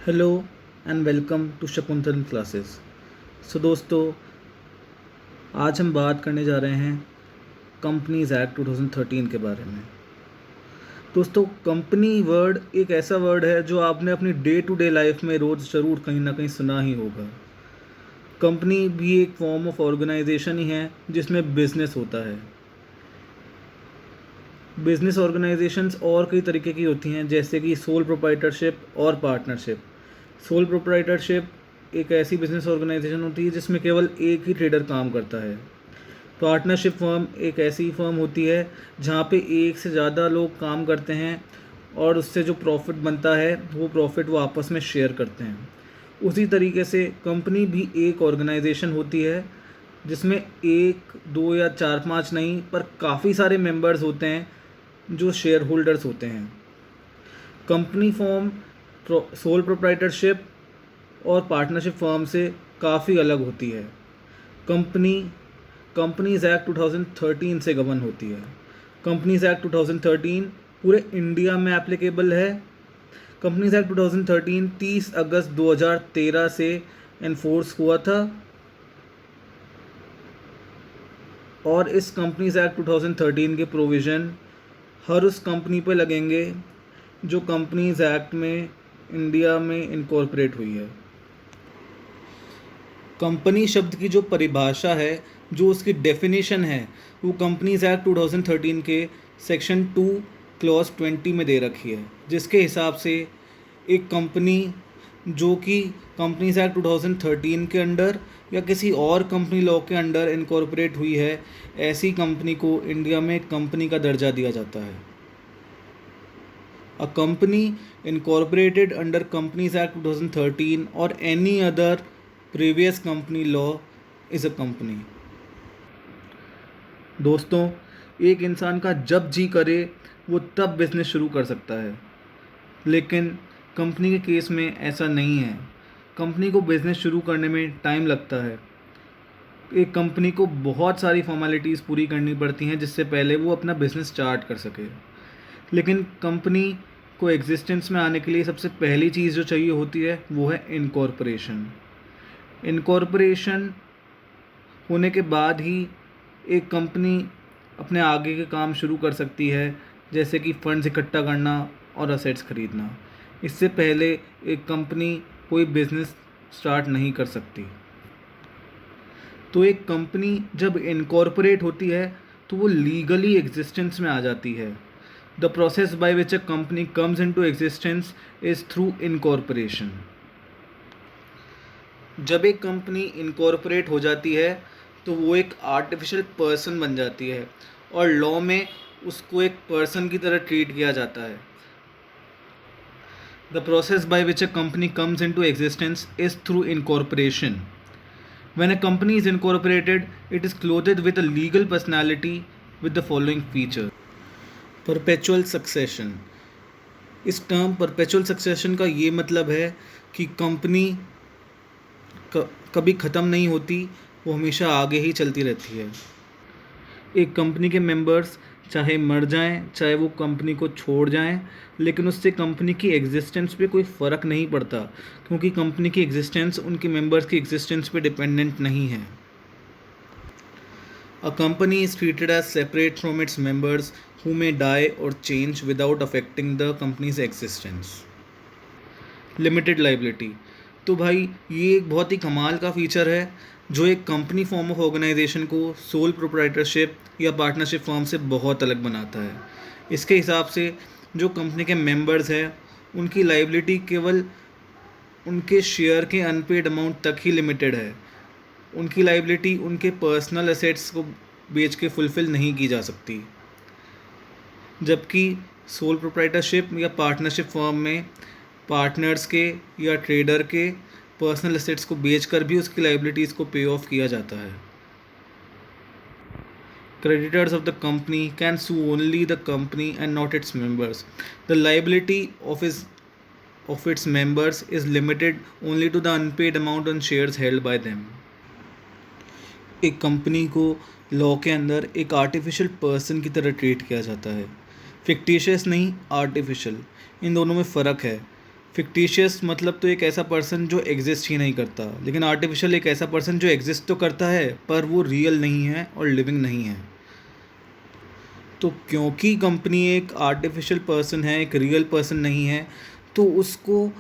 Hello and welcome to Shakuntalan classes. दोस्तों, आज हम बात करने जा रहे हैं कंपनीज एक्ट 2013 के बारे में। दोस्तों, कंपनी वर्ड एक ऐसा वर्ड है जो आपने अपनी डे टू डे लाइफ में रोज़ ज़रूर कहीं ना कहीं सुना ही होगा। कंपनी भी एक फॉर्म ऑफ ऑर्गेनाइजेशन ही है जिसमें बिजनेस होता है। बिजनेस ऑर्गेनाइजेशंस और कई तरीके की होती हैं, जैसे कि सोल प्रोप्राइटरशिप और पार्टनरशिप। सोल प्रोप्राइटरशिप एक ऐसी बिजनेस ऑर्गेनाइजेशन होती है जिसमें केवल एक ही ट्रेडर काम करता है। पार्टनरशिप फर्म एक ऐसी फर्म होती है जहाँ पे एक से ज़्यादा लोग काम करते हैं और उससे जो प्रॉफिट बनता है वो प्रॉफिट वो आपस में शेयर करते हैं। उसी तरीके से कंपनी भी एक ऑर्गेनाइजेशन होती है जिसमें एक दो या चार पांच नहीं पर काफ़ी सारे मेंबर्स होते हैं जो शेयर होल्डर्स होते हैं। कंपनी फॉर्म सोल प्रोप्राइटरशिप और पार्टनरशिप फर्म से काफ़ी अलग होती है। कंपनीज एक्ट 2013 से गवर्न होती है। कंपनीज एक्ट 2013 पूरे इंडिया में एप्लीकेबल है। कंपनीज एक्ट 2013 30 अगस्त 2013 से एनफोर्स हुआ था और इस कंपनीज एक्ट 2013 के प्रोविज़न हर उस कंपनी पे लगेंगे जो कंपनीज एक्ट में इंडिया में इनकॉर्पोरेट हुई है। कंपनी शब्द की जो परिभाषा है, जो उसकी डेफिनेशन है, वो कंपनीज एक्ट 2013 के सेक्शन 2 क्लॉज 20 में दे रखी है, जिसके हिसाब से एक कंपनी जो कि कंपनीज एक्ट 2013 के अंडर या किसी और कंपनी लॉ के अंडर इनकॉर्पोरेट हुई है, ऐसी कंपनी को इंडिया में कंपनी का दर्जा दिया जाता है। A company incorporated under Companies Act 2013 or any other previous company law is a company। दोस्तों, एक इंसान का जब जी करे वो तब बिजनेस शुरू कर सकता है, लेकिन कंपनी के केस में ऐसा नहीं है। कंपनी को बिजनेस शुरू करने में टाइम लगता है। एक कंपनी को बहुत सारी फॉर्मेलिटीज़ पूरी करनी पड़ती हैं जिससे पहले वो अपना बिजनेस स्टार्ट कर सके। लेकिन कंपनी को एग्जिस्टेंस में आने के लिए सबसे पहली चीज़ जो चाहिए होती है वो है इनकॉर्पोरेशन। इनकॉर्पोरेशन होने के बाद ही एक कंपनी अपने आगे के काम शुरू कर सकती है, जैसे कि फंड्स इकट्ठा करना और असेट्स खरीदना। इससे पहले एक कंपनी कोई बिजनेस स्टार्ट नहीं कर सकती। तो एक कंपनी जब इनकॉर्पोरेट होती है तो वो लीगली एग्जिस्टेंस में आ जाती है। The process by which a company comes into existence is through incorporation। जब एक कंपनी इनकॉर्पोरेट हो जाती है तो वो एक आर्टिफिशियल पर्सन बन जाती है और लॉ में उसको एक पर्सन की तरह ट्रीट किया जाता है। The process by which a company comes into existence is through incorporation। When a company is incorporated, it is clothed with a legal personality with the following features। Perpetual succession. इस term perpetual succession का ये मतलब है कि company कभी ख़त्म नहीं होती, वो हमेशा आगे ही चलती रहती है। एक कंपनी के मेंबर्स चाहे मर जाएं, चाहे वो कंपनी को छोड़ जाएं, लेकिन उससे कंपनी की एग्जिस्टेंस पे कोई फ़र्क नहीं पड़ता, क्योंकि कंपनी की एग्जिस्टेंस उनके मेंबर्स की एग्जिस्टेंस पे डिपेंडेंट नहीं है। A company is treated as separate from its members who may die or change without affecting the company's existence। Limited liability. तो भाई ये एक बहुत ही कमाल का फीचर है जो एक कंपनी फॉर्म ऑफ ऑर्गेनाइजेशन को सोल प्रोप्राइटरशिप या पार्टनरशिप फॉर्म से बहुत अलग बनाता है। इसके हिसाब से जो कंपनी के मेंबर्स हैं उनकी लाइबिलिटी केवल उनके शेयर के अनपेड अमाउंट तक ही लिमिटेड है। उनकी लाइबिलिटी उनके पर्सनल एसेट्स को बेच के फुलफ़िल नहीं की जा सकती, जबकि सोल प्रोप्राइटरशिप या पार्टनरशिप फर्म में पार्टनर्स के या ट्रेडर के पर्सनल एसेट्स को बेचकर भी उसकी लाइबिलिटीज़ को पे ऑफ किया जाता है। Creditors of the company can sue only the company and not its members। The liability of its members is limited only to the unpaid amount on shares held by them। एक company को law के अंदर एक artificial person की तरह treat किया जाता है। फिक्टिशियस नहीं, आर्टिफिशियल। इन दोनों में फ़र्क है। फिक्टिशियस मतलब तो एक ऐसा पर्सन जो एग्जिस्ट ही नहीं करता, लेकिन आर्टिफिशियल एक ऐसा पर्सन जो एग्जिस्ट तो करता है पर वो रियल नहीं है और लिविंग नहीं है। तो क्योंकि कंपनी एक आर्टिफिशियल पर्सन है, एक रियल पर्सन नहीं है, तो उसको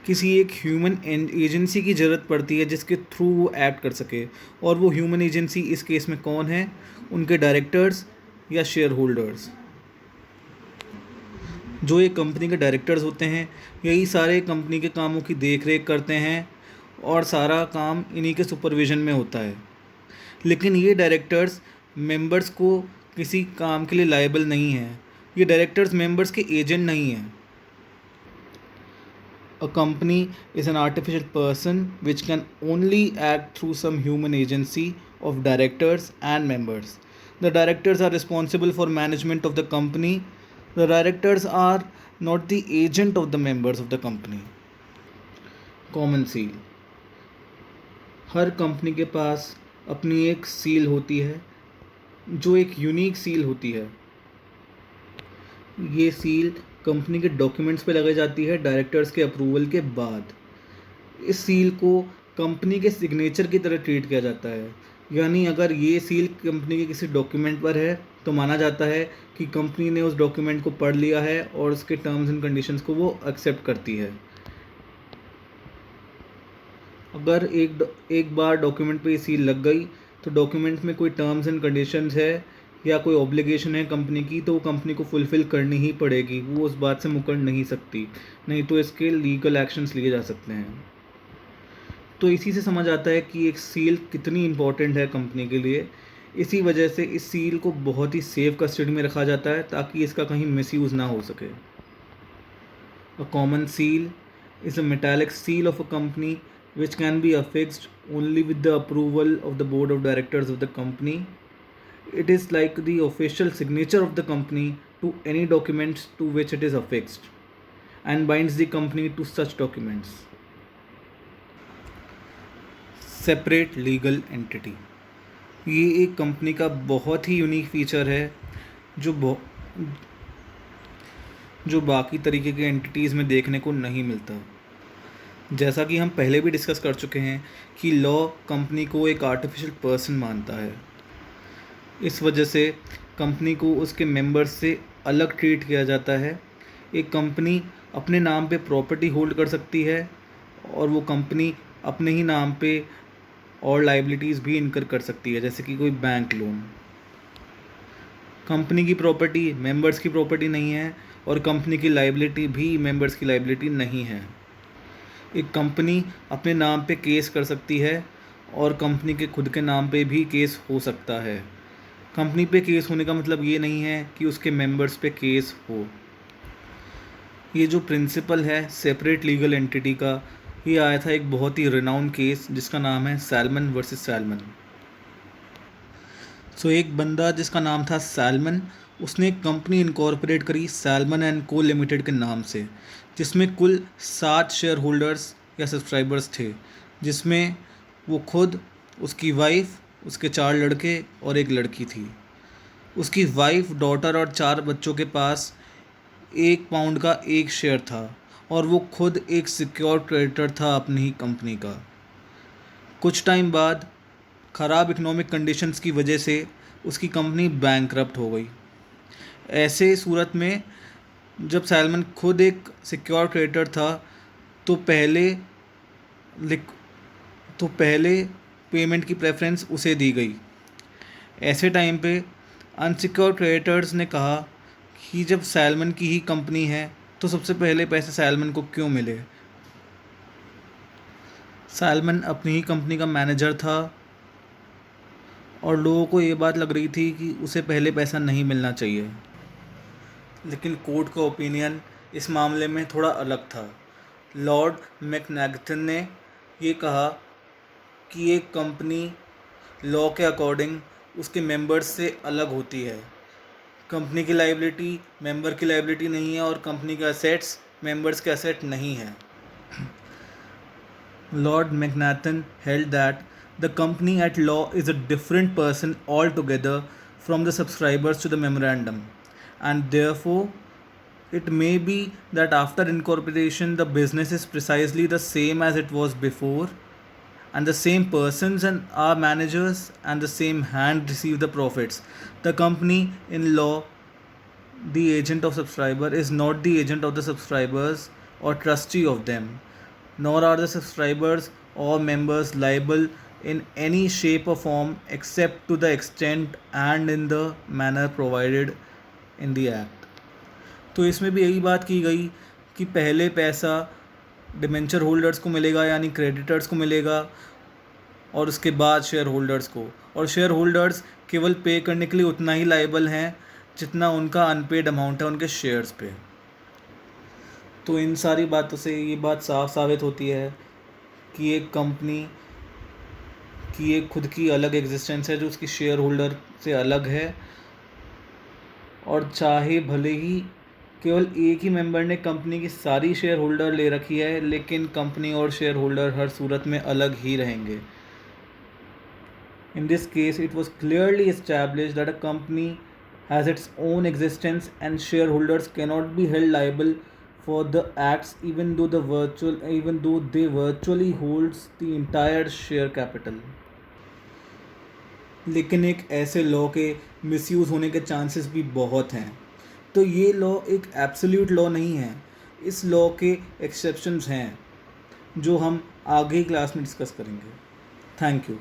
किसी एक ह्यूमन एजेंसी की ज़रूरत पड़ती है जिसके थ्रू वो एक्ट कर सके। और वो ह्यूमन एजेंसी इस केस में कौन है? उनके डायरेक्टर्स या शेयर होल्डर्स। जो एक कंपनी के डायरेक्टर्स होते हैं, यही सारे कंपनी के कामों की देख रेख करते हैं और सारा काम इन्हीं के सुपरविज़न में होता है। लेकिन ये डायरेक्टर्स मेंबर्स को किसी काम के लिए लायबल नहीं हैं। ये डायरेक्टर्स मेंबर्स के एजेंट नहीं हैं। A company is an artificial person which can only act through some human agency of directors and members. The directors are responsible for management of the company. The directors are not the agent of the members of the company. Common seal. Her company के पास अपनी एक seal होती है जो एक unique seal होती है। ये सील कंपनी के डॉक्यूमेंट्स पे लगाई जाती है डायरेक्टर्स के अप्रूवल के बाद। इस सील को कंपनी के सिग्नेचर की तरह ट्रीट किया जाता है। यानी अगर ये सील कंपनी के किसी डॉक्यूमेंट पर है तो माना जाता है कि कंपनी ने उस डॉक्यूमेंट को पढ़ लिया है और उसके टर्म्स एंड कंडीशंस को वो एक्सेप्ट करती है। अगर एक बार डॉक्यूमेंट पे ये सील लग गई तो डॉक्यूमेंट में कोई टर्म्स एंड कंडीशंस है या कोई ऑब्लिगेशन है कंपनी की, तो वो कंपनी को फुलफ़िल करनी ही पड़ेगी। वो उस बात से मुकर नहीं सकती, नहीं तो इसके लीगल एक्शंस लिए जा सकते हैं। तो इसी से समझ आता है कि एक सील कितनी इम्पॉर्टेंट है कंपनी के लिए। इसी वजह से इस सील को बहुत ही सेफ कस्टडी में रखा जाता है ताकि इसका कहीं मिसयूज़ ना हो सके। A common seal is a metallic seal of a company which can be affixed only with the approval of the board of directors of the company. It is like the official signature of the company to any documents to which it is affixed and binds the company to such documents. Separate legal entity. ये एक company का बहुत ही unique feature है जो बाकी तरीके के entities में देखने को नहीं मिलता। जैसा कि हम पहले भी डिस्कस कर चुके हैं कि लॉ कंपनी को एक आर्टिफिशियल पर्सन मानता है। इस वजह से कंपनी को उसके मेंबर्स से अलग ट्रीट किया जाता है। एक कंपनी अपने नाम पे प्रॉपर्टी होल्ड कर सकती है और वो कंपनी अपने ही नाम पे और लाइबिलिटीज़ भी इनकर कर सकती है, जैसे कि कोई बैंक लोन। कंपनी की प्रॉपर्टी मेंबर्स की प्रॉपर्टी नहीं है और कंपनी की लाइबिलिटी भी मेंबर्स की लाइबिलिटी नहीं है। एक कंपनी अपने नाम पे केस कर सकती है और कंपनी के खुद के नाम पे भी केस हो सकता है। कंपनी पे केस होने का मतलब ये नहीं है कि उसके मेंबर्स पे केस हो। ये जो प्रिंसिपल है सेपरेट लीगल एंटिटी का, ये आया था एक बहुत ही रिनाउंड केस जिसका नाम है सैलमन वर्सेस सैलमन। एक बंदा जिसका नाम था सैलमन, उसने एक कंपनी इनकॉर्पोरेट करी सैलमन एंड को लिमिटेड के नाम से, जिसमें कुल 7 शेयर होल्डर्स या सब्सक्राइबर्स थे, जिसमें वो खुद, उसकी वाइफ, उसके 4 लड़के और एक लड़की थी। उसकी वाइफ, डॉटर और 4 बच्चों के पास 1 पाउंड का 1 शेयर था और वो खुद एक सिक्योर क्रेडिटर था अपनी ही कंपनी का। कुछ टाइम बाद ख़राब इकोनॉमिक कंडीशंस की वजह से उसकी कंपनी बैंकरप्ट हो गई। ऐसे सूरत में जब सैलमन खुद एक सिक्योर क्रेडिटर था तो पहले पेमेंट की प्रेफरेंस उसे दी गई। ऐसे टाइम पे अनसिक्योर क्रेडिटर्स ने कहा कि जब सैलमन की ही कंपनी है तो सबसे पहले पैसे सैलमन को क्यों मिले। सैलमन अपनी ही कंपनी का मैनेजर था और लोगों को ये बात लग रही थी कि उसे पहले पैसा नहीं मिलना चाहिए, लेकिन कोर्ट का ओपिनियन इस मामले में थोड़ा अलग था। लॉर्ड मैकनागटन ने ये कहा कि एक कंपनी लॉ के अकॉर्डिंग उसके मेंबर्स से अलग होती है। कंपनी की लाइबिलिटी मेंबर की लाइबिलिटी नहीं है और कंपनी के असेट्स मेंबर्स के असेट नहीं है। Lord Macnaghten held that the company at law is a different person altogether from the subscribers to the memorandum, and therefore It may be that after incorporation the business is precisely the same as it was before, and the same persons and are managers, and the same hand receive the profits. The company in law, the agent of subscriber, is not the agent of the subscribers or trustee of them, nor are the subscribers or members liable in any shape or form except to the extent and in the manner provided in the act. तो इसमें भी यही बात की गई कि पहले पैसा डिमेंचर होल्डर्स को मिलेगा यानी क्रेडिटर्स को मिलेगा, और उसके बाद शेयर होल्डर्स को, और शेयर होल्डर्स केवल पे करने के लिए उतना ही लायबल हैं जितना उनका अनपेड अमाउंट है उनके शेयर्स पे। तो इन सारी बातों से ये बात साफ साबित होती है कि एक कंपनी की एक खुद की अलग एग्जिस्टेंस है जो उसकी शेयर होल्डर से अलग है, और चाहे भले ही केवल एक ही मेंबर ने कंपनी की सारी शेयर होल्डर ले रखी है, लेकिन कंपनी और शेयर होल्डर हर सूरत में अलग ही रहेंगे। In this case, it was clearly established that a company has its own existence and shareholders cannot be held liable for the acts even though they virtually holds the entire share capital. लेकिन एक ऐसे law के misuse होने के chances भी बहुत हैं। तो ये लॉ एक एब्सोल्यूट लॉ नहीं है, इस लॉ के एक्सेप्शंस हैं जो हम आगे क्लास में डिस्कस करेंगे। Thank you.